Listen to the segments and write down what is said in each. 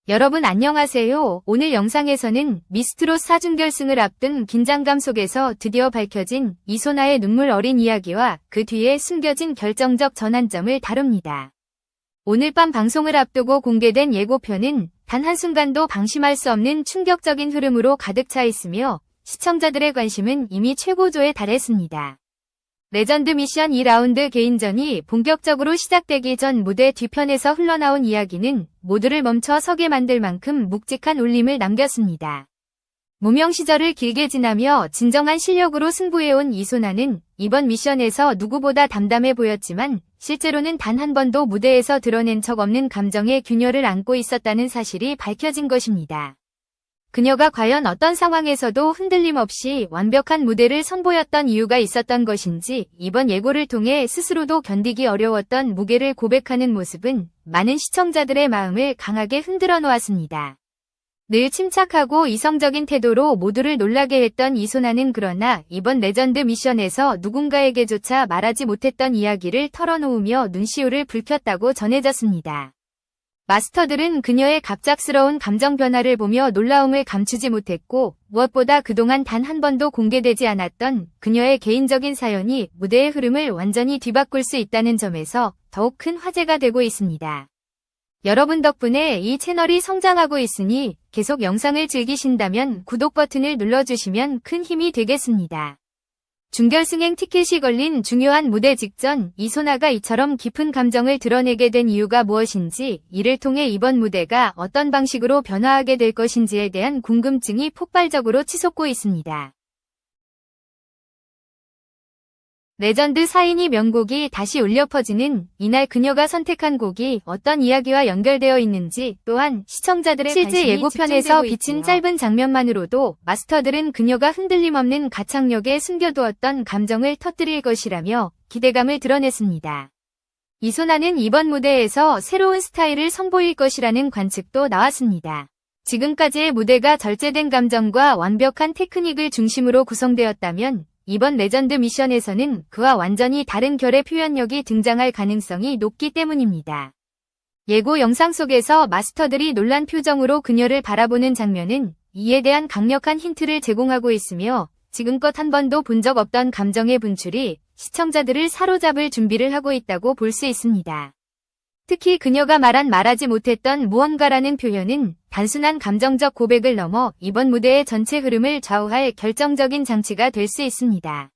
여러분 안녕하세요. 오늘 영상에서는 미스트롯 4준결승을 앞둔 긴장감 속에서 드디어 밝혀진 이소나의 눈물 어린 이야기와 그 뒤에 숨겨진 결정적 전환점을 다룹니다. 오늘 밤 방송을 앞두고 공개된 예고편은 단 한순간도 방심할 수 없는 충격적인 흐름으로 가득 차 있으며 시청자들의 관심은 이미 최고조에 달했습니다. 레전드 미션 2라운드 개인전이 본격적으로 시작되기 전 무대 뒤편에서 흘러나온 이야기는 모두를 멈춰 서게 만들 만큼 묵직한 울림을 남겼습니다. 무명 시절을 길게 지나며 진정한 실력으로 승부해온 이소나는 이번 미션에서 누구보다 담담해 보였지만 실제로는 단 한 번도 무대에서 드러낸 적 없는 감정의 균열을 안고 있었다는 사실이 밝혀진 것입니다. 그녀가 과연 어떤 상황에서도 흔들림 없이 완벽한 무대를 선보였던 이유가 있었던 것인지 이번 예고를 통해 스스로도 견디기 어려웠던 무게를 고백하는 모습은 많은 시청자들의 마음을 강하게 흔들어 놓았습니다. 늘 침착하고 이성적인 태도로 모두를 놀라게 했던 이소나는 그러나 이번 레전드 미션에서 누군가에게조차 말하지 못했던 이야기를 털어놓으며 눈시울을 붉혔다고 전해졌습니다. 마스터들은 그녀의 갑작스러운 감정 변화를 보며 놀라움을 감추지 못했고 무엇보다 그동안 단 한 번도 공개되지 않았던 그녀의 개인적인 사연이 무대의 흐름을 완전히 뒤바꿀 수 있다는 점에서 더욱 큰 화제가 되고 있습니다. 여러분 덕분에 이 채널이 성장하고 있으니 계속 영상을 즐기신다면 구독 버튼을 눌러주시면 큰 힘이 되겠습니다. 준결승행 티켓이 걸린 중요한 무대 직전 이소나가 이처럼 깊은 감정을 드러내게 된 이유가 무엇인지, 이를 통해 이번 무대가 어떤 방식으로 변화하게 될 것인지에 대한 궁금증이 폭발적으로 치솟고 있습니다. 레전드 4인이 명곡이 다시 울려 퍼지는 이날 그녀가 선택한 곡이 어떤 이야기와 연결되어 있는지, 또한 시청자들의 실제 예고편에서 비친 짧은 장면만으로도 마스터들은 그녀가 흔들림 없는 가창력에 숨겨두었던 감정을 터뜨릴 것이라며 기대감을 드러냈습니다. 이소나는 이번 무대에서 새로운 스타일을 선보일 것이라는 관측도 나왔습니다. 지금까지의 무대가 절제된 감정과 완벽한 테크닉을 중심으로 구성되었다면 이번 레전드 미션에서는 그와 완전히 다른 결의 표현력이 등장할 가능성이 높기 때문입니다. 예고 영상 속에서 마스터들이 놀란 표정으로 그녀를 바라보는 장면은 이에 대한 강력한 힌트를 제공하고 있으며 지금껏 한 번도 본 적 없던 감정의 분출이 시청자들을 사로잡을 준비를 하고 있다고 볼 수 있습니다. 특히 그녀가 말하지 못했던 무언가라는 표현은 단순한 감정적 고백을 넘어 이번 무대의 전체 흐름을 좌우할 결정적인 장치가 될 수 있습니다.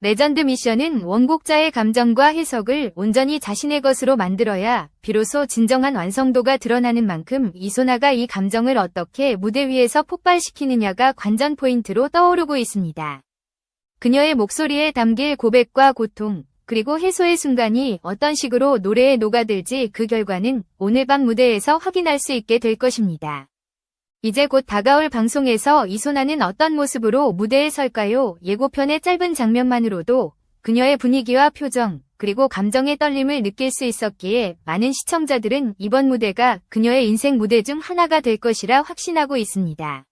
레전드 미션은 원곡자의 감정과 해석을 온전히 자신의 것으로 만들어야 비로소 진정한 완성도가 드러나는 만큼 이소나가 이 감정을 어떻게 무대 위에서 폭발시키느냐가 관전 포인트로 떠오르고 있습니다. 그녀의 목소리에 담길 고백과 고통, 그리고 해소의 순간이 어떤 식으로 노래에 녹아들지 그 결과는 오늘 밤 무대에서 확인할 수 있게 될 것입니다. 이제 곧 다가올 방송에서 이소나는 어떤 모습으로 무대에 설까요? 예고편의 짧은 장면만으로도 그녀의 분위기와 표정, 그리고 감정의 떨림을 느낄 수 있었기에 많은 시청자들은 이번 무대가 그녀의 인생 무대 중 하나가 될 것이라 확신하고 있습니다.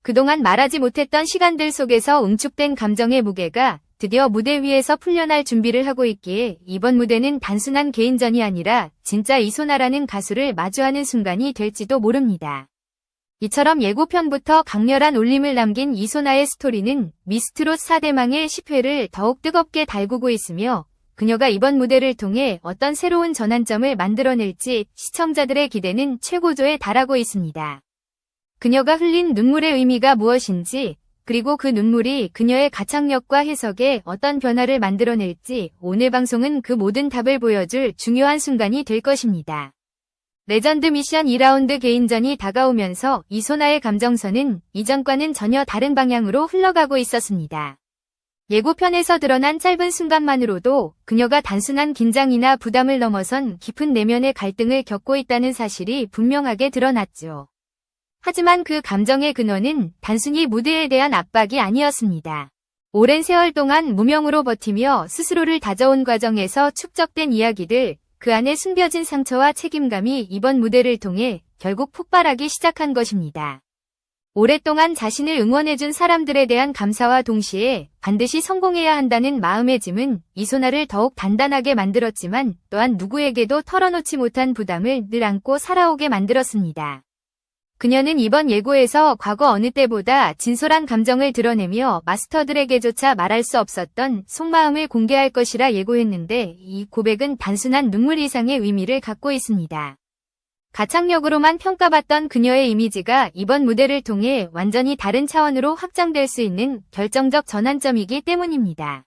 그동안 말하지 못했던 시간들 속에서 응축된 감정의 무게가 드디어 무대 위에서 풀려날 준비를 하고 있기에 이번 무대는 단순한 개인전이 아니라 진짜 이소나라는 가수를 마주하는 순간이 될지도 모릅니다. 이처럼 예고편부터 강렬한 울림을 남긴 이소나의 스토리는 미스트롯 4대망의 10회를 더욱 뜨겁게 달구고 있으며 그녀가 이번 무대를 통해 어떤 새로운 전환점을 만들어낼지 시청자들의 기대는 최고조에 달하고 있습니다. 그녀가 흘린 눈물의 의미가 무엇인지, 그리고 그 눈물이 그녀의 가창력과 해석에 어떤 변화를 만들어낼지 오늘 방송은 그 모든 답을 보여줄 중요한 순간이 될 것입니다. 레전드 미션 2라운드 개인전이 다가오면서 이소나의 감정선은 이전과는 전혀 다른 방향으로 흘러가고 있었습니다. 예고편에서 드러난 짧은 순간만으로도 그녀가 단순한 긴장이나 부담을 넘어선 깊은 내면의 갈등을 겪고 있다는 사실이 분명하게 드러났죠. 하지만 그 감정의 근원은 단순히 무대에 대한 압박이 아니었습니다. 오랜 세월 동안 무명으로 버티며 스스로를 다져온 과정에서 축적된 이야기들, 그 안에 숨겨진 상처와 책임감이 이번 무대를 통해 결국 폭발하기 시작한 것입니다. 오랫동안 자신을 응원해준 사람들에 대한 감사와 동시에 반드시 성공해야 한다는 마음의 짐은 이소나를 더욱 단단하게 만들었지만 또한 누구에게도 털어놓지 못한 부담을 늘 안고 살아오게 만들었습니다. 그녀는 이번 예고에서 과거 어느 때보다 진솔한 감정을 드러내며 마스터들에게조차 말할 수 없었던 속마음을 공개할 것이라 예고했는데 이 고백은 단순한 눈물 이상의 의미를 갖고 있습니다. 가창력으로만 평가받던 그녀의 이미지가 이번 무대를 통해 완전히 다른 차원으로 확장될 수 있는 결정적 전환점이기 때문입니다.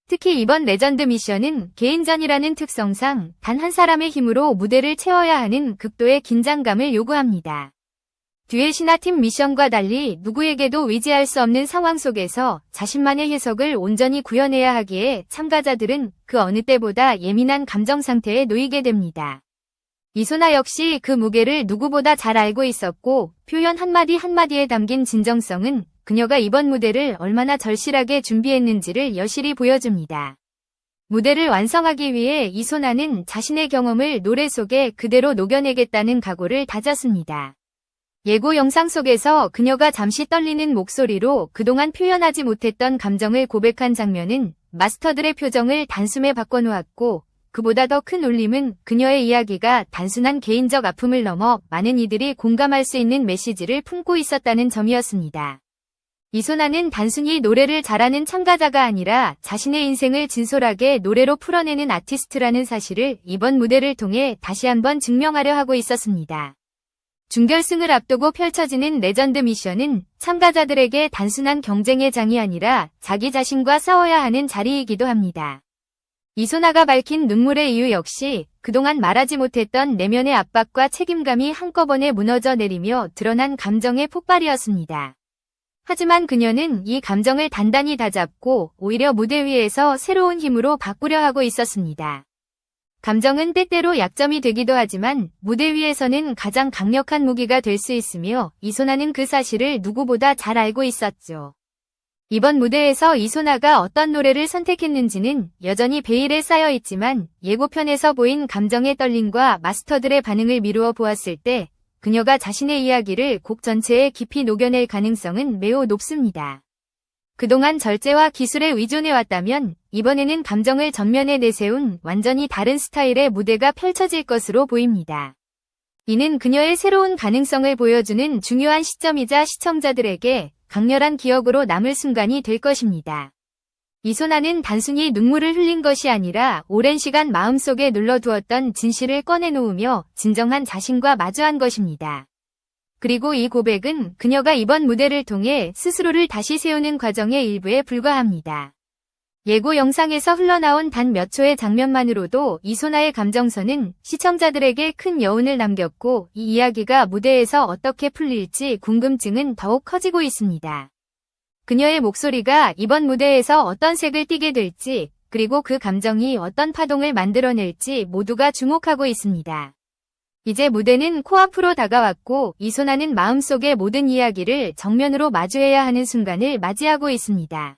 특히 이번 레전드 미션은 개인전이라는 특성상 단 한 사람의 힘으로 무대를 채워야 하는 극도의 긴장감을 요구합니다. 듀엣이나 팀 미션과 달리 누구에게도 의지할 수 없는 상황 속에서 자신만의 해석을 온전히 구현해야 하기에 참가자들은 그 어느 때보다 예민한 감정 상태에 놓이게 됩니다. 이소나 역시 그 무게를 누구보다 잘 알고 있었고 표현 한마디 한마디에 담긴 진정성은 그녀가 이번 무대를 얼마나 절실하게 준비했는지를 여실히 보여줍니다. 무대를 완성하기 위해 이소나는 자신의 경험을 노래 속에 그대로 녹여내겠다는 각오를 다졌습니다. 예고 영상 속에서 그녀가 잠시 떨리는 목소리로 그동안 표현하지 못했던 감정을 고백한 장면은 마스터들의 표정을 단숨에 바꿔놓았고 그보다 더 큰 울림은 그녀의 이야기가 단순한 개인적 아픔을 넘어 많은 이들이 공감할 수 있는 메시지를 품고 있었다는 점이었습니다. 이소나는 단순히 노래를 잘하는 참가자가 아니라 자신의 인생을 진솔하게 노래로 풀어내는 아티스트라는 사실을 이번 무대를 통해 다시 한번 증명하려 하고 있었습니다. 준결승을 앞두고 펼쳐지는 레전드 미션은 참가자들에게 단순한 경쟁의 장이 아니라 자기 자신과 싸워야 하는 자리이기도 합니다. 이소나가 밝힌 눈물의 이유 역시 그동안 말하지 못했던 내면의 압박과 책임감이 한꺼번에 무너져 내리며 드러난 감정의 폭발이었습니다. 하지만 그녀는 이 감정을 단단히 다잡고 오히려 무대 위에서 새로운 힘으로 바꾸려 하고 있었습니다. 감정은 때때로 약점이 되기도 하지만 무대 위에서는 가장 강력한 무기가 될 수 있으며 이소나는 그 사실을 누구보다 잘 알고 있었죠. 이번 무대에서 이소나가 어떤 노래를 선택했는지는 여전히 베일에 쌓여 있지만 예고편에서 보인 감정의 떨림과 마스터들의 반응을 미루어 보았을 때 그녀가 자신의 이야기를 곡 전체에 깊이 녹여낼 가능성은 매우 높습니다. 그동안 절제와 기술에 의존해왔다면 이번에는 감정을 전면에 내세운 완전히 다른 스타일의 무대가 펼쳐질 것으로 보입니다. 이는 그녀의 새로운 가능성을 보여주는 중요한 시점이자 시청자들에게 강렬한 기억으로 남을 순간이 될 것입니다. 이소나는 단순히 눈물을 흘린 것이 아니라 오랜 시간 마음속에 눌러두었던 진실을 꺼내놓으며 진정한 자신과 마주한 것입니다. 그리고 이 고백은 그녀가 이번 무대를 통해 스스로를 다시 세우는 과정의 일부에 불과합니다. 예고 영상에서 흘러나온 단 몇 초의 장면만으로도 이소나의 감정선은 시청자들에게 큰 여운을 남겼고 이 이야기가 무대에서 어떻게 풀릴지 궁금증은 더욱 커지고 있습니다. 그녀의 목소리가 이번 무대에서 어떤 색을 띠게 될지 그리고 그 감정이 어떤 파동을 만들어낼지 모두가 주목하고 있습니다. 이제 무대는 코앞으로 다가왔고 이소나는 마음속의 모든 이야기를 정면으로 마주해야 하는 순간을 맞이하고 있습니다.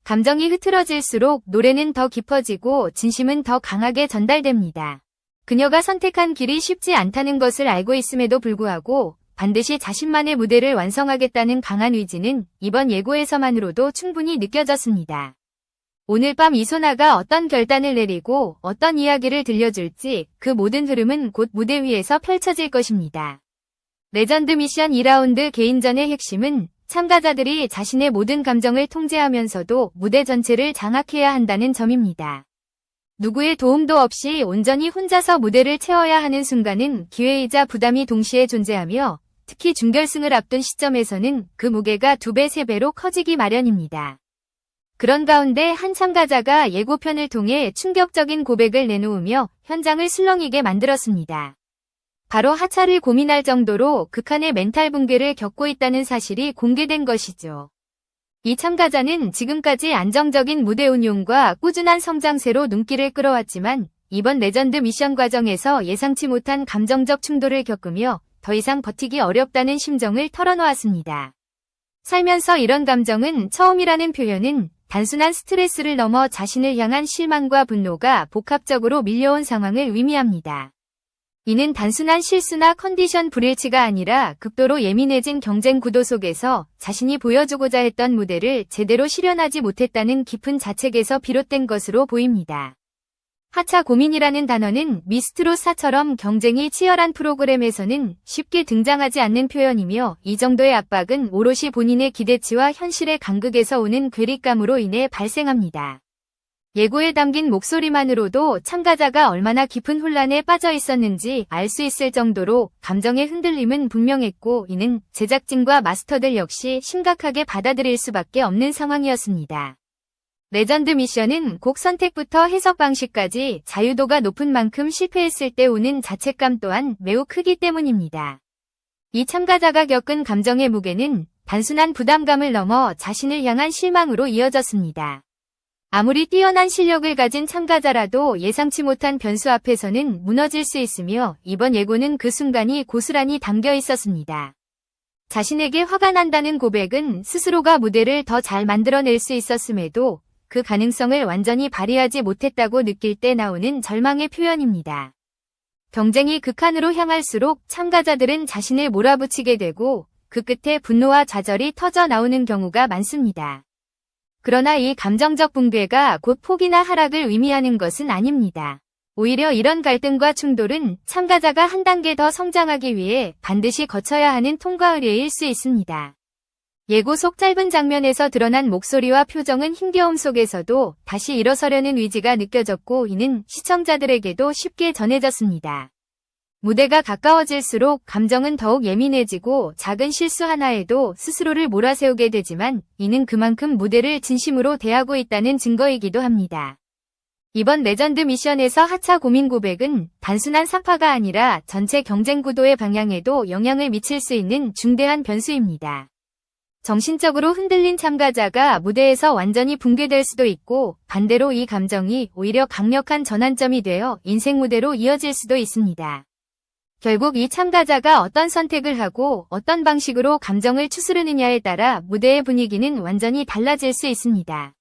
감정이 흐트러질수록 노래는 더 깊어지고 진심은 더 강하게 전달됩니다. 그녀가 선택한 길이 쉽지 않다는 것을 알고 있음에도 불구하고 반드시 자신만의 무대를 완성하겠다는 강한 의지는 이번 예고에서만으로도 충분히 느껴졌습니다. 오늘 밤 이소나가 어떤 결단을 내리고 어떤 이야기를 들려줄지 그 모든 흐름은 곧 무대 위에서 펼쳐질 것입니다. 레전드 미션 2라운드 개인전의 핵심은 참가자들이 자신의 모든 감정을 통제하면서도 무대 전체를 장악해야 한다는 점입니다. 누구의 도움도 없이 온전히 혼자서 무대를 채워야 하는 순간은 기회이자 부담이 동시에 존재하며 특히 준결승을 앞둔 시점에서는 그 무게가 2배, 3배로 커지기 마련입니다. 그런 가운데 한 참가자가 예고편을 통해 충격적인 고백을 내놓으며 현장을 술렁이게 만들었습니다. 바로 하차를 고민할 정도로 극한의 멘탈 붕괴를 겪고 있다는 사실이 공개된 것이죠. 이 참가자는 지금까지 안정적인 무대 운용과 꾸준한 성장세로 눈길을 끌어왔지만 이번 레전드 미션 과정에서 예상치 못한 감정적 충돌을 겪으며 더 이상 버티기 어렵다는 심정을 털어놓았습니다. 살면서 이런 감정은 처음이라는 표현은 단순한 스트레스를 넘어 자신을 향한 실망과 분노가 복합적으로 밀려온 상황을 의미합니다. 이는 단순한 실수나 컨디션 불일치가 아니라 극도로 예민해진 경쟁 구도 속에서 자신이 보여주고자 했던 무대를 제대로 실현하지 못했다는 깊은 자책에서 비롯된 것으로 보입니다. 하차 고민이라는 단어는 미스트롯사처럼 경쟁이 치열한 프로그램에서는 쉽게 등장하지 않는 표현이며 이 정도의 압박은 오롯이 본인의 기대치와 현실의 간극에서 오는 괴리감으로 인해 발생합니다. 예고에 담긴 목소리만으로도 참가자가 얼마나 깊은 혼란에 빠져 있었는지 알 수 있을 정도로 감정의 흔들림은 분명했고 이는 제작진과 마스터들 역시 심각하게 받아들일 수밖에 없는 상황이었습니다. 레전드 미션은 곡 선택부터 해석 방식까지 자유도가 높은 만큼 실패했을 때 오는 자책감 또한 매우 크기 때문입니다. 이 참가자가 겪은 감정의 무게는 단순한 부담감을 넘어 자신을 향한 실망으로 이어졌습니다. 아무리 뛰어난 실력을 가진 참가자라도 예상치 못한 변수 앞에서는 무너질 수 있으며 이번 예고는 그 순간이 고스란히 담겨 있었습니다. 자신에게 화가 난다는 고백은 스스로가 무대를 더 잘 만들어낼 수 있었음에도 그 가능성을 완전히 발휘하지 못했다고 느낄 때 나오는 절망의 표현입니다. 경쟁이 극한으로 향할수록 참가자들은 자신을 몰아붙이게 되고 그 끝에 분노와 좌절이 터져 나오는 경우가 많습니다. 그러나 이 감정적 붕괴가 곧 포기나 하락을 의미하는 것은 아닙니다. 오히려 이런 갈등과 충돌은 참가자가 한 단계 더 성장하기 위해 반드시 거쳐야 하는 통과 의례일 수 있습니다. 예고 속 짧은 장면에서 드러난 목소리와 표정은 힘겨움 속에서도 다시 일어서려는 의지가 느껴졌고 이는 시청자들에게도 쉽게 전해졌습니다. 무대가 가까워질수록 감정은 더욱 예민해지고 작은 실수 하나에도 스스로를 몰아세우게 되지만 이는 그만큼 무대를 진심으로 대하고 있다는 증거이기도 합니다. 이번 레전드 미션에서 하차 고민 고백은 단순한 사파가 아니라 전체 경쟁 구도의 방향에도 영향을 미칠 수 있는 중대한 변수입니다. 정신적으로 흔들린 참가자가 무대에서 완전히 붕괴될 수도 있고 반대로 이 감정이 오히려 강력한 전환점이 되어 인생 무대로 이어질 수도 있습니다. 결국 이 참가자가 어떤 선택을 하고 어떤 방식으로 감정을 추스르느냐에 따라 무대의 분위기는 완전히 달라질 수 있습니다.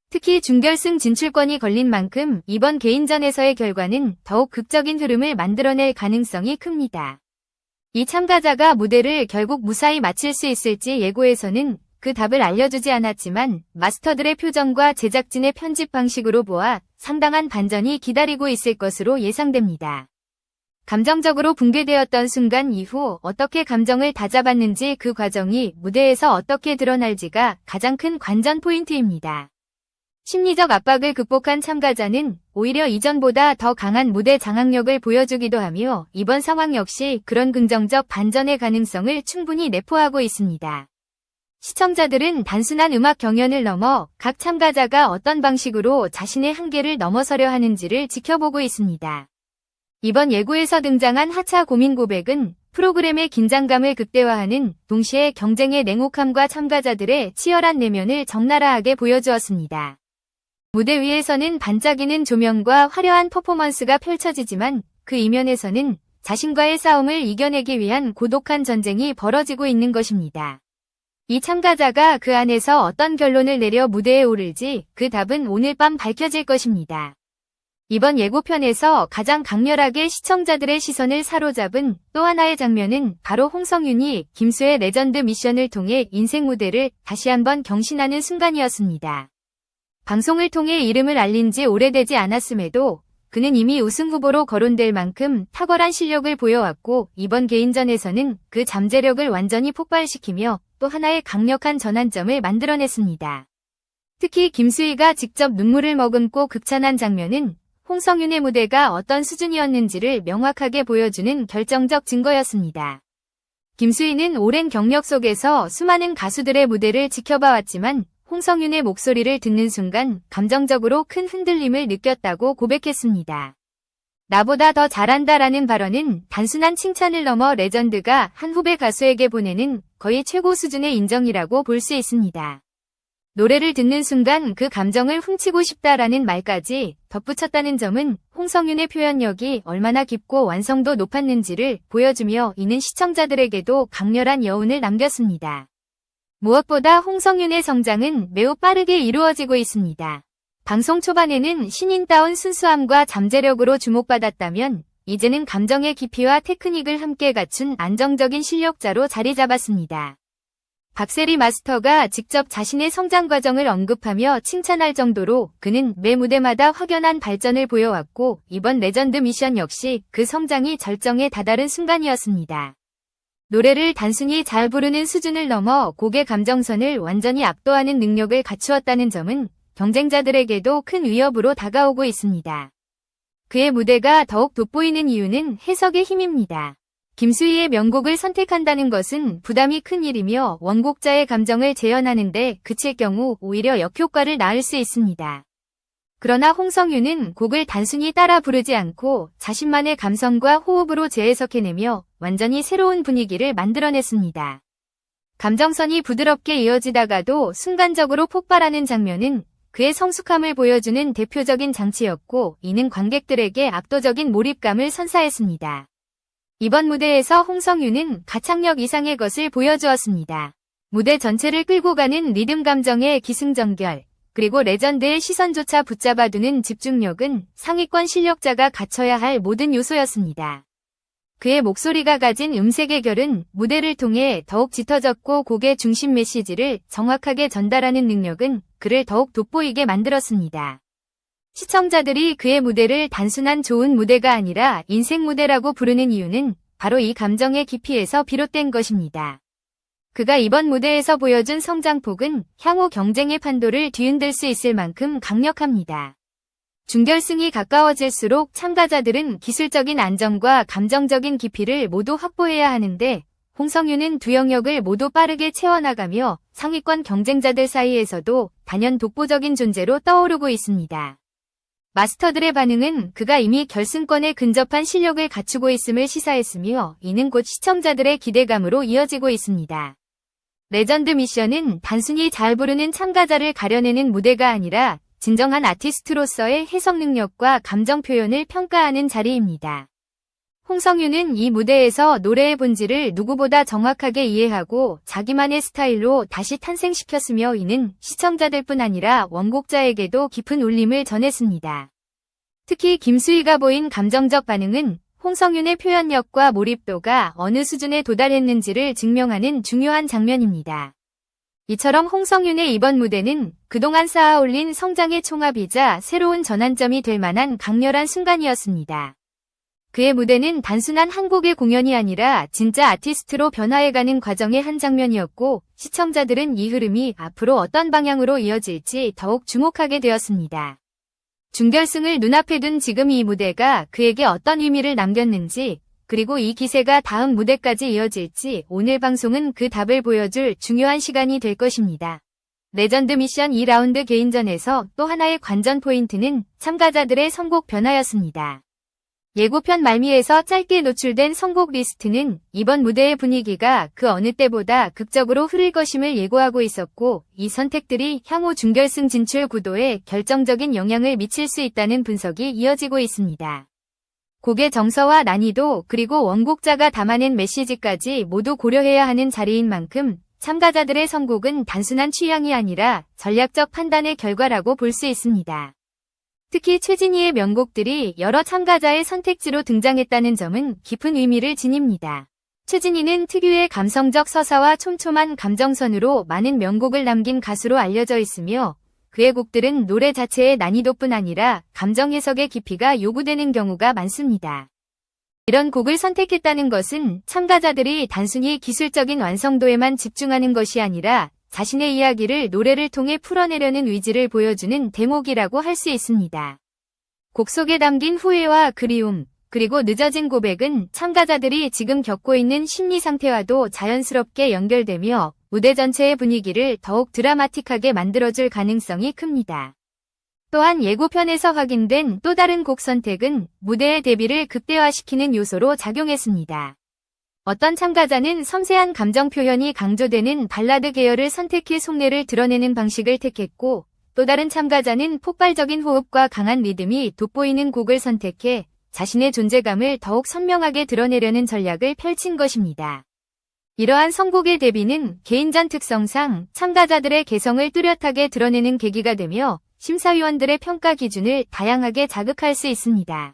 특히 준결승 진출권이 걸린 만큼 이번 개인전에서의 결과는 더욱 극적인 흐름을 만들어낼 가능성이 큽니다. 이 참가자가 무대를 결국 무사히 마칠 수 있을지 예고에서는 그 답을 알려주지 않았지만 마스터들의 표정과 제작진의 편집 방식으로 보아 상당한 반전이 기다리고 있을 것으로 예상됩니다. 감정적으로 붕괴되었던 순간 이후 어떻게 감정을 다잡았는지 그 과정이 무대에서 어떻게 드러날지가 가장 큰 관전 포인트입니다. 심리적 압박을 극복한 참가자는 오히려 이전보다 더 강한 무대 장악력을 보여주기도 하며 이번 상황 역시 그런 긍정적 반전의 가능성을 충분히 내포하고 있습니다. 시청자들은 단순한 음악 경연을 넘어 각 참가자가 어떤 방식으로 자신의 한계를 넘어서려 하는지를 지켜보고 있습니다. 이번 예고에서 등장한 하차 고민 고백은 프로그램의 긴장감을 극대화하는 동시에 경쟁의 냉혹함과 참가자들의 치열한 내면을 적나라하게 보여주었습니다. 무대 위에서는 반짝이는 조명과 화려한 퍼포먼스가 펼쳐지지만 그 이면에서는 자신과의 싸움을 이겨내기 위한 고독한 전쟁이 벌어지고 있는 것입니다. 이 참가자가 그 안에서 어떤 결론을 내려 무대에 오를지 그 답은 오늘 밤 밝혀질 것입니다. 이번 예고편에서 가장 강렬하게 시청자들의 시선을 사로잡은 또 하나의 장면은 바로 홍성윤이 김수의 레전드 미션을 통해 인생 무대를 다시 한번 경신하는 순간이었습니다. 방송을 통해 이름을 알린 지 오래되지 않았음에도 그는 이미 우승 후보로 거론될 만큼 탁월한 실력을 보여왔고 이번 개인전에서는 그 잠재력을 완전히 폭발시키며 또 하나의 강력한 전환점을 만들어냈습니다. 특히 김수희가 직접 눈물을 머금고 극찬한 장면은 홍성윤의 무대가 어떤 수준이었는지를 명확하게 보여주는 결정적 증거였습니다. 김수희는 오랜 경력 속에서 수많은 가수들의 무대를 지켜봐왔지만 홍성윤의 목소리를 듣는 순간 감정적으로 큰 흔들림을 느꼈다고 고백했습니다. 나보다 더 잘한다라는 발언은 단순한 칭찬을 넘어 레전드가 한 후배 가수에게 보내는 거의 최고 수준의 인정이라고 볼 수 있습니다. 노래를 듣는 순간 그 감정을 훔치고 싶다라는 말까지 덧붙였다는 점은 홍성윤의 표현력이 얼마나 깊고 완성도 높았는지를 보여주며 이는 시청자들에게도 강렬한 여운을 남겼습니다. 무엇보다 홍성윤의 성장은 매우 빠르게 이루어지고 있습니다. 방송 초반에는 신인다운 순수함과 잠재력으로 주목받았다면 이제는 감정의 깊이와 테크닉을 함께 갖춘 안정적인 실력자로 자리 잡았습니다. 박세리 마스터가 직접 자신의 성장 과정을 언급하며 칭찬할 정도로 그는 매 무대마다 확연한 발전을 보여왔고 이번 레전드 미션 역시 그 성장이 절정에 다다른 순간이었습니다. 노래를 단순히 잘 부르는 수준을 넘어 곡의 감정선을 완전히 압도하는 능력을 갖추었다는 점은 경쟁자들에게도 큰 위협으로 다가오고 있습니다. 그의 무대가 더욱 돋보이는 이유는 해석의 힘입니다. 김수희의 명곡을 선택한다는 것은 부담이 큰 일이며 원곡자의 감정을 재현하는데 그칠 경우 오히려 역효과를 낳을 수 있습니다. 그러나 홍성유는 곡을 단순히 따라 부르지 않고 자신만의 감성과 호흡으로 재해석해내며 완전히 새로운 분위기를 만들어냈습니다. 감정선이 부드럽게 이어지다가도 순간적으로 폭발하는 장면은 그의 성숙함을 보여주는 대표적인 장치였고 이는 관객들에게 압도적인 몰입감을 선사했습니다. 이번 무대에서 홍성유는 가창력 이상의 것을 보여주었습니다. 무대 전체를 끌고 가는 리듬 감정의 기승전결, 그리고 레전드의 시선조차 붙잡아두는 집중력은 상위권 실력자가 갖춰야 할 모든 요소였습니다. 그의 목소리가 가진 음색의 결은 무대를 통해 더욱 짙어졌고 곡의 중심 메시지를 정확하게 전달하는 능력은 그를 더욱 돋보이게 만들었습니다. 시청자들이 그의 무대를 단순한 좋은 무대가 아니라 인생 무대라고 부르는 이유는 바로 이 감정의 깊이에서 비롯된 것입니다. 그가 이번 무대에서 보여준 성장폭은 향후 경쟁의 판도를 뒤흔들 수 있을 만큼 강력합니다. 준결승이 가까워질수록 참가자들은 기술적인 안정과 감정적인 깊이를 모두 확보해야 하는데 홍성유는 두 영역을 모두 빠르게 채워나가며 상위권 경쟁자들 사이에서도 단연 독보적인 존재로 떠오르고 있습니다. 마스터들의 반응은 그가 이미 결승권에 근접한 실력을 갖추고 있음을 시사했으며 이는 곧 시청자들의 기대감으로 이어지고 있습니다. 레전드 미션은 단순히 잘 부르는 참가자를 가려내는 무대가 아니라 진정한 아티스트로서의 해석 능력과 감정 표현을 평가하는 자리입니다. 홍성유는 이 무대에서 노래의 본질을 누구보다 정확하게 이해하고 자기만의 스타일로 다시 탄생시켰으며 이는 시청자들뿐 아니라 원곡자에게도 깊은 울림을 전했습니다. 특히 김수희가 보인 감정적 반응은 홍성윤의 표현력과 몰입도가 어느 수준에 도달했는지를 증명하는 중요한 장면입니다. 이처럼 홍성윤의 이번 무대는 그동안 쌓아올린 성장의 총합이자 새로운 전환점이 될 만한 강렬한 순간이었습니다. 그의 무대는 단순한 한 곡의 공연이 아니라 진짜 아티스트로 변화해가는 과정의 한 장면이었고 시청자들은 이 흐름이 앞으로 어떤 방향으로 이어질지 더욱 주목하게 되었습니다. 준결승을 눈앞에 둔 지금 이 무대가 그에게 어떤 의미를 남겼는지 그리고 이 기세가 다음 무대까지 이어질지 오늘 방송은 그 답을 보여줄 중요한 시간이 될 것입니다. 레전드 미션 2라운드 개인전에서 또 하나의 관전 포인트는 참가자들의 선곡 변화였습니다. 예고편 말미에서 짧게 노출된 선곡 리스트는 이번 무대의 분위기가 그 어느 때보다 극적으로 흐를 것임을 예고하고 있었고 이 선택들이 향후 준결승 진출 구도에 결정적인 영향을 미칠 수 있다는 분석이 이어지고 있습니다. 곡의 정서와 난이도 그리고 원곡자가 담아낸 메시지까지 모두 고려해야 하는 자리인 만큼 참가자들의 선곡은 단순한 취향이 아니라 전략적 판단의 결과라고 볼 수 있습니다. 특히 최진희의 명곡들이 여러 참가자의 선택지로 등장했다는 점은 깊은 의미를 지닙니다. 최진희는 특유의 감성적 서사와 촘촘한 감정선으로 많은 명곡을 남긴 가수로 알려져 있으며 그의 곡들은 노래 자체의 난이도뿐 아니라 감정 해석의 깊이가 요구되는 경우가 많습니다. 이런 곡을 선택했다는 것은 참가자들이 단순히 기술적인 완성도에만 집중하는 것이 아니라 자신의 이야기를 노래를 통해 풀어내려는 의지를 보여주는 대목이라고 할 수 있습니다. 곡 속에 담긴 후회와 그리움, 그리고 늦어진 고백은 참가자들이 지금 겪고 있는 심리 상태와도 자연스럽게 연결되며 무대 전체의 분위기를 더욱 드라마틱하게 만들어줄 가능성이 큽니다. 또한 예고편에서 확인된 또 다른 곡 선택은 무대의 대비를 극대화시키는 요소로 작용했습니다. 어떤 참가자는 섬세한 감정 표현이 강조되는 발라드 계열을 선택해 속내를 드러내는 방식을 택했고 또 다른 참가자는 폭발적인 호흡과 강한 리듬이 돋보이는 곡을 선택해 자신의 존재감을 더욱 선명하게 드러내려는 전략을 펼친 것입니다. 이러한 선곡의 대비는 개인전 특성상 참가자들의 개성을 뚜렷하게 드러내는 계기가 되며 심사위원들의 평가 기준을 다양하게 자극할 수 있습니다.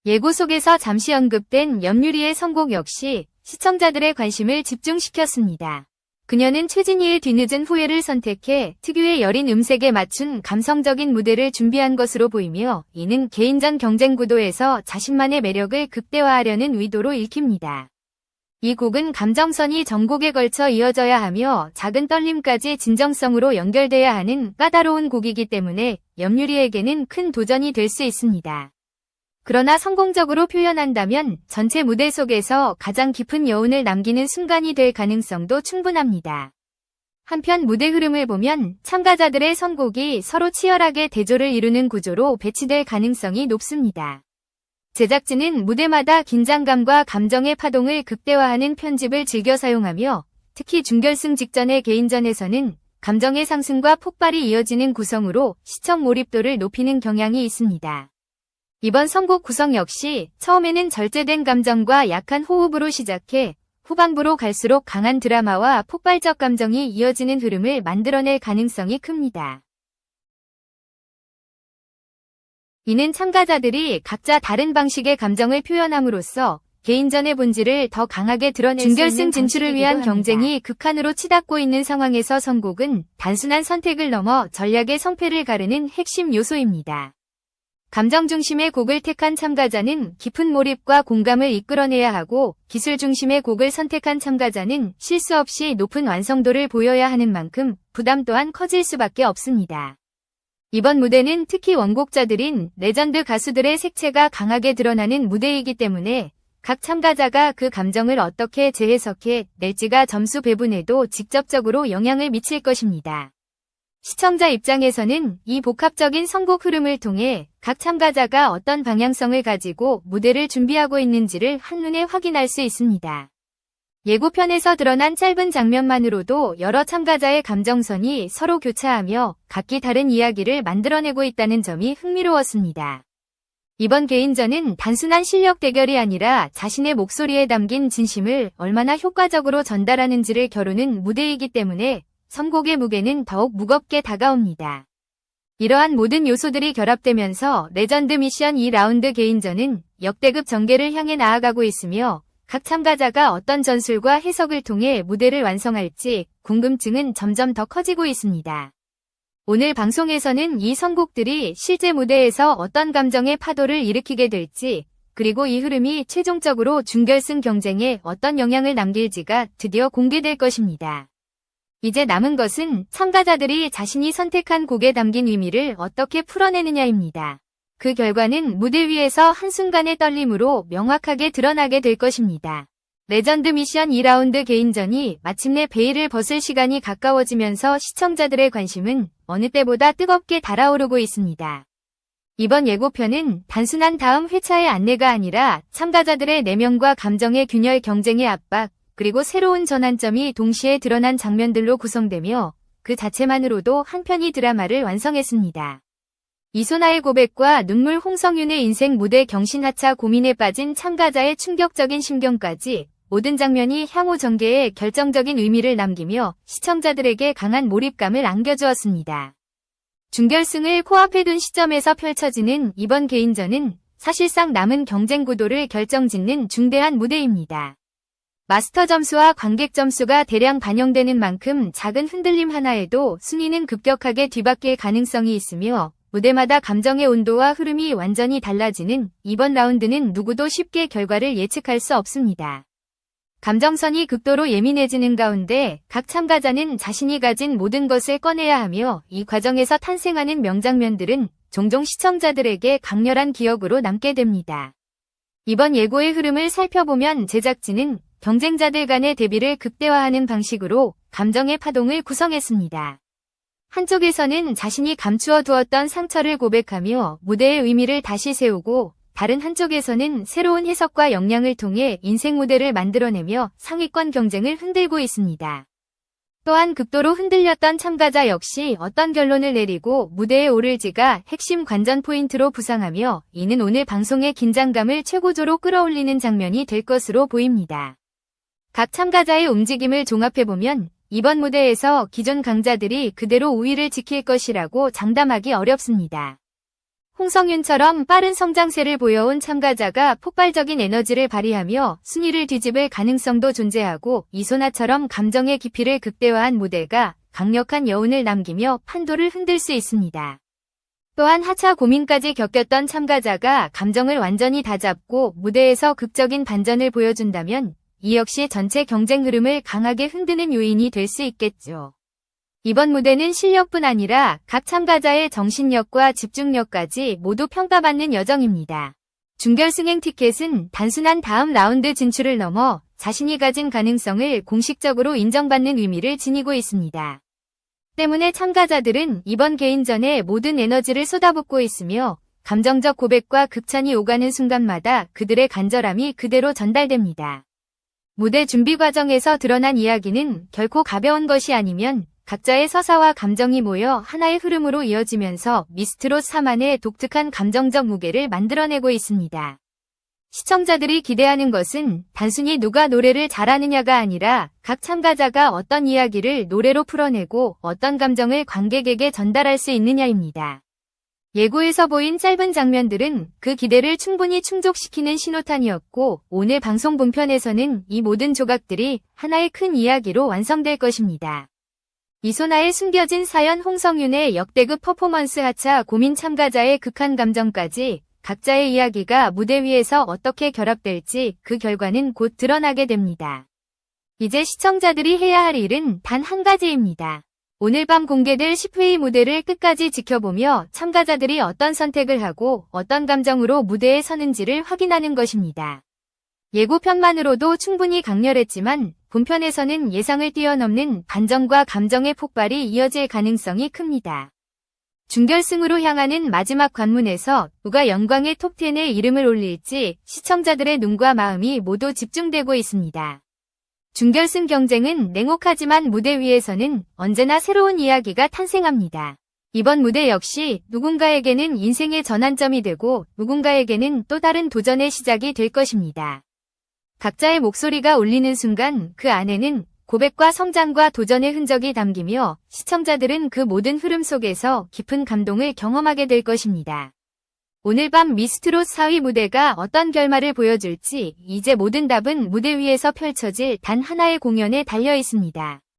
예고 속에서 잠시 언급된 염유리의 선곡 역시 시청자들의 관심을 집중시켰습니다. 그녀는 최진희의 뒤늦은 후회를 선택해 특유의 여린 음색에 맞춘 감성적인 무대를 준비한 것으로 보이며 이는 개인전 경쟁 구도에서 자신만의 매력을 극대화하려는 의도로 읽힙니다. 이 곡은 감정선이 전곡에 걸쳐 이어져야 하며 작은 떨림까지 진정성으로 연결돼야 하는 까다로운 곡이기 때문에 염유리에게는 큰 도전이 될 수 있습니다. 그러나 성공적으로 표현한다면 전체 무대 속에서 가장 깊은 여운을 남기는 순간이 될 가능성도 충분합니다. 한편 무대 흐름을 보면 참가자들의 선곡이 서로 치열하게 대조를 이루는 구조로 배치될 가능성이 높습니다. 제작진은 무대마다 긴장감과 감정의 파동을 극대화하는 편집을 즐겨 사용하며 특히 준결승 직전의 개인전에서는 감정의 상승과 폭발이 이어지는 구성으로 시청 몰입도를 높이는 경향이 있습니다. 이번 선곡 구성 역시 처음에는 절제된 감정과 약한 호흡으로 시작해 후반부로 갈수록 강한 드라마와 폭발적 감정이 이어지는 흐름을 만들어낼 가능성이 큽니다. 이는 참가자들이 각자 다른 방식의 감정을 표현함으로써 개인전의 본질을 더 강하게 드러낼 수 있는 준결승 진출을 위한 경쟁이 극한으로 치닫고 있는 상황에서 선곡은 단순한 선택을 넘어 전략의 성패를 가르는 핵심 요소입니다. 감정 중심의 곡을 택한 참가자는 깊은 몰입과 공감을 이끌어내야 하고 기술 중심의 곡을 선택한 참가자는 실수 없이 높은 완성도를 보여야 하는 만큼 부담 또한 커질 수밖에 없습니다. 이번 무대는 특히 원곡자들인 레전드 가수들의 색채가 강하게 드러나는 무대이기 때문에 각 참가자가 그 감정을 어떻게 재해석해 낼지가 점수 배분에도 직접적으로 영향을 미칠 것입니다. 시청자 입장에서는 이 복합적인 선곡 흐름을 통해 각 참가자가 어떤 방향성을 가지고 무대를 준비하고 있는지를 한눈에 확인할 수 있습니다. 예고편에서 드러난 짧은 장면만으로도 여러 참가자의 감정선이 서로 교차하며 각기 다른 이야기를 만들어내고 있다는 점이 흥미로웠습니다. 이번 개인전은 단순한 실력 대결이 아니라 자신의 목소리에 담긴 진심을 얼마나 효과적으로 전달하는지를 겨루는 무대이기 때문에 선곡의 무게는 더욱 무겁게 다가옵니다. 이러한 모든 요소들이 결합되면서 레전드 미션 2라운드 개인전은 역대급 전개를 향해 나아가고 있으며 각 참가자가 어떤 전술과 해석을 통해 무대를 완성할지 궁금증은 점점 더 커지고 있습니다. 오늘 방송에서는 이 선곡들이 실제 무대에서 어떤 감정의 파도를 일으키게 될지, 그리고 이 흐름이 최종적으로 준결승 경쟁에 어떤 영향을 남길지가 드디어 공개될 것입니다. 이제 남은 것은 참가자들이 자신이 선택한 곡에 담긴 의미를 어떻게 풀어내느냐입니다. 그 결과는 무대 위에서 한순간의 떨림으로 명확하게 드러나게 될 것입니다. 레전드 미션 2라운드 개인전이 마침내 베일을 벗을 시간이 가까워지면서 시청자들의 관심은 어느 때보다 뜨겁게 달아오르고 있습니다. 이번 예고편은 단순한 다음 회차의 안내가 아니라 참가자들의 내면과 감정의 균열, 경쟁의 압박, 그리고 새로운 전환점이 동시에 드러난 장면들로 구성되며 그 자체만으로도 한 편의 드라마를 완성했습니다. 이소나의 고백과 눈물, 홍성윤의 인생 무대, 경신하차 고민에 빠진 참가자의 충격적인 심경까지 모든 장면이 향후 전개에 결정적인 의미를 남기며 시청자들에게 강한 몰입감을 안겨주었습니다. 준결승을 코앞에 둔 시점에서 펼쳐지는 이번 개인전은 사실상 남은 경쟁 구도를 결정짓는 중대한 무대입니다. 마스터 점수와 관객 점수가 대량 반영되는 만큼 작은 흔들림 하나에도 순위는 급격하게 뒤바뀔 가능성이 있으며 무대마다 감정의 온도와 흐름이 완전히 달라지는 이번 라운드는 누구도 쉽게 결과를 예측할 수 없습니다. 감정선이 극도로 예민해지는 가운데 각 참가자는 자신이 가진 모든 것을 꺼내야 하며 이 과정에서 탄생하는 명장면들은 종종 시청자들에게 강렬한 기억으로 남게 됩니다. 이번 예고의 흐름을 살펴보면 제작진은 경쟁자들 간의 대비를 극대화하는 방식으로 감정의 파동을 구성했습니다. 한쪽에서는 자신이 감추어 두었던 상처를 고백하며 무대의 의미를 다시 세우고 다른 한쪽에서는 새로운 해석과 역량을 통해 인생 무대를 만들어내며 상위권 경쟁을 흔들고 있습니다. 또한 극도로 흔들렸던 참가자 역시 어떤 결론을 내리고 무대에 오를지가 핵심 관전 포인트로 부상하며 이는 오늘 방송의 긴장감을 최고조로 끌어올리는 장면이 될 것으로 보입니다. 각 참가자의 움직임을 종합해보면 이번 무대에서 기존 강자들이 그대로 우위를 지킬 것이라고 장담하기 어렵습니다. 홍성윤처럼 빠른 성장세를 보여온 참가자가 폭발적인 에너지를 발휘하며 순위를 뒤집을 가능성도 존재하고 이소나처럼 감정의 깊이를 극대화한 무대가 강력한 여운을 남기며 판도를 흔들 수 있습니다. 또한 하차 고민까지 겪었던 참가자가 감정을 완전히 다잡고 무대에서 극적인 반전을 보여준다면 이 역시 전체 경쟁 흐름을 강하게 흔드는 요인이 될 수 있겠죠. 이번 무대는 실력뿐 아니라 각 참가자의 정신력과 집중력까지 모두 평가받는 여정입니다. 준결승행 티켓은 단순한 다음 라운드 진출을 넘어 자신이 가진 가능성을 공식적으로 인정받는 의미를 지니고 있습니다. 때문에 참가자들은 이번 개인전에 모든 에너지를 쏟아붓고 있으며 감정적 고백과 극찬이 오가는 순간마다 그들의 간절함이 그대로 전달됩니다. 무대 준비 과정에서 드러난 이야기는 결코 가벼운 것이 아니면 각자의 서사와 감정이 모여 하나의 흐름으로 이어지면서 미스트롯 3안의 독특한 감정적 무게를 만들어내고 있습니다. 시청자들이 기대하는 것은 단순히 누가 노래를 잘하느냐가 아니라 각 참가자가 어떤 이야기를 노래로 풀어내고 어떤 감정을 관객에게 전달할 수 있느냐입니다. 예고에서 보인 짧은 장면들은 그 기대를 충분히 충족시키는 신호탄이었고 오늘 방송 본편에서는 이 모든 조각들이 하나의 큰 이야기로 완성될 것입니다. 이소나의 숨겨진 사연, 홍성윤의 역대급 퍼포먼스, 하차 고민 참가자의 극한 감정까지 각자의 이야기가 무대 위에서 어떻게 결합될지 그 결과는 곧 드러나게 됩니다. 이제 시청자들이 해야 할 일은 단 한 가지입니다. 오늘 밤 공개될 10회 무대를 끝까지 지켜보며 참가자들이 어떤 선택을 하고 어떤 감정으로 무대에 서는지를 확인하는 것입니다. 예고편만으로도 충분히 강렬했지만 본편에서는 예상을 뛰어넘는 반전과 감정의 폭발이 이어질 가능성이 큽니다. 준결승으로 향하는 마지막 관문에서 누가 영광의 톱10에 이름을 올릴지 시청자들의 눈과 마음이 모두 집중되고 있습니다. 준결승 경쟁은 냉혹하지만 무대 위에서는 언제나 새로운 이야기가 탄생합니다. 이번 무대 역시 누군가에게는 인생의 전환점이 되고 누군가에게는 또 다른 도전의 시작이 될 것입니다. 각자의 목소리가 울리는 순간 그 안에는 고백과 성장과 도전의 흔적이 담기며 시청자들은 그 모든 흐름 속에서 깊은 감동을 경험하게 될 것입니다. 오늘 밤 미스트롯 4위 무대가 어떤 결말을 보여줄지 이제 모든 답은 무대 위에서 펼쳐질 단 하나의 공연에 달려 있습니다.